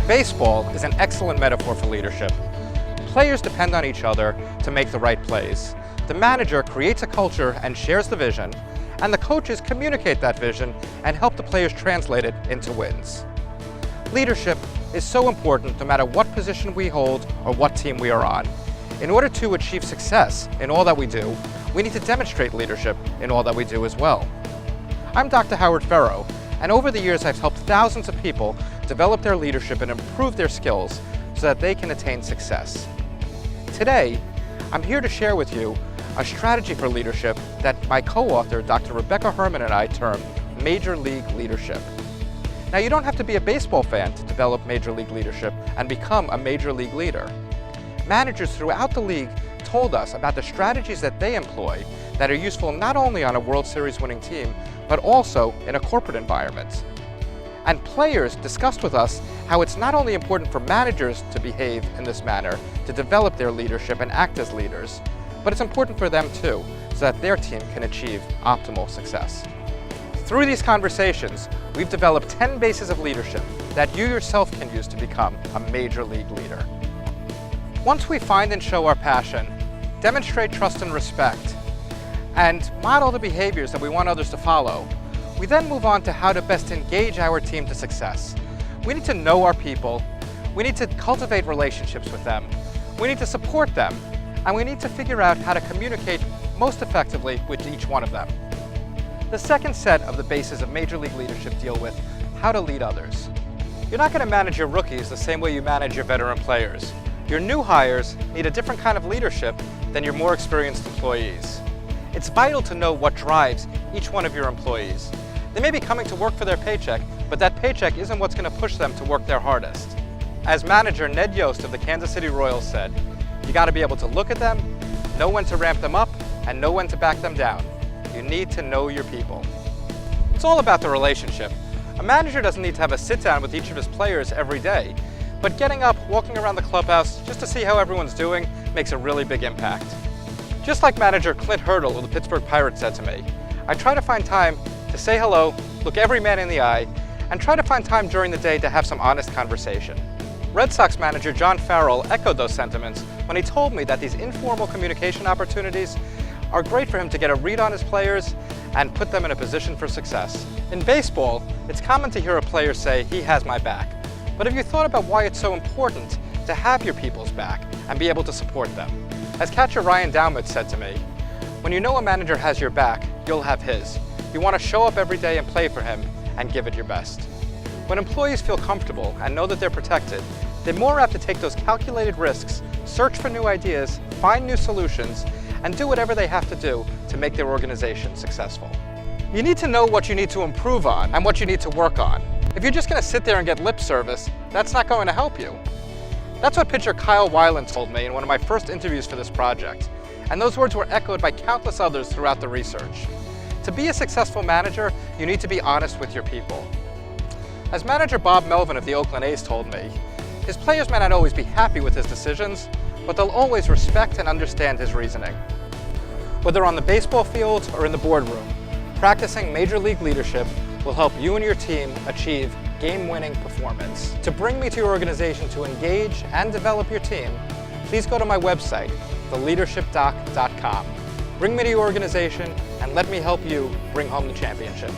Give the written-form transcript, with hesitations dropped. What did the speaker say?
Baseball is an excellent metaphor for leadership. Players depend on each other to make the right plays. The manager creates a culture and shares the vision, and the coaches communicate that vision and help the players translate it into wins. Leadership is so important no matter what position we hold or what team we are on. In order to achieve success in all that we do, we need to demonstrate leadership in all that we do as well. I'm Dr. Howard Fero, and over the years I've helped thousands of people develop their leadership and improve their skills so that they can attain success. Today, I'm here to share with you a strategy for leadership that my co-author, Dr. Rebecca Herman, and I term Major League Leadership. Now, you don't have to be a baseball fan to develop Major League Leadership and become a Major League leader. Managers throughout the league told us about the strategies that they employ that are useful not only on a World Series winning team, but also in a corporate environment. And players discussed with us how it's not only important for managers to behave in this manner, to develop their leadership and act as leaders, but it's important for them too, so that their team can achieve optimal success. Through these conversations, we've developed 10 bases of leadership that you yourself can use to become a Major League leader. Once we find and show our passion, demonstrate trust and respect, and model the behaviors that we want others to follow, we then move on to how to best engage our team to success. We need to know our people, we need to cultivate relationships with them, we need to support them, and we need to figure out how to communicate most effectively with each one of them. The second set of the bases of Major League Leadership deal with how to lead others. You're not going to manage your rookies the same way you manage your veteran players. Your new hires need a different kind of leadership than your more experienced employees. It's vital to know what drives each one of your employees. They may be coming to work for their paycheck, but that paycheck isn't what's going to push them to work their hardest. As manager Ned Yost of the Kansas City Royals said, you got to be able to look at them, know when to ramp them up, and know when to back them down. You need to know your people. It's all about the relationship. A manager doesn't need to have a sit-down with each of his players every day, but getting up, walking around the clubhouse just to see how everyone's doing makes a really big impact. Just like manager Clint Hurdle of the Pittsburgh Pirates said to me, I try to find time to say hello, look every man in the eye, and try to find time during the day to have some honest conversation. Red Sox manager John Farrell echoed those sentiments when he told me that these informal communication opportunities are great for him to get a read on his players and put them in a position for success. In baseball, it's common to hear a player say, "He has my back." But have you thought about why it's so important to have your people's back and be able to support them? As catcher Ryan Doumit said to me, when you know a manager has your back, you'll have his. You want to show up every day and play for him and give it your best. When employees feel comfortable and know that they're protected, they're more apt to take those calculated risks, search for new ideas, find new solutions, and do whatever they have to do to make their organization successful. You need to know what you need to improve on and what you need to work on. If you're just going to sit there and get lip service, that's not going to help you. That's what pitcher Kyle Weiland told me in one of my first interviews for this project, and those words were echoed by countless others throughout the research. To be a successful manager, you need to be honest with your people. As manager Bob Melvin of the Oakland A's told me, his players may not always be happy with his decisions, but they'll always respect and understand his reasoning. Whether on the baseball field or in the boardroom, practicing Major League Leadership will help you and your team achieve game-winning performance. To bring me to your organization to engage and develop your team, please go to my website, theleadershipdoc.com. Bring me to your organization and let me help you bring home the championship.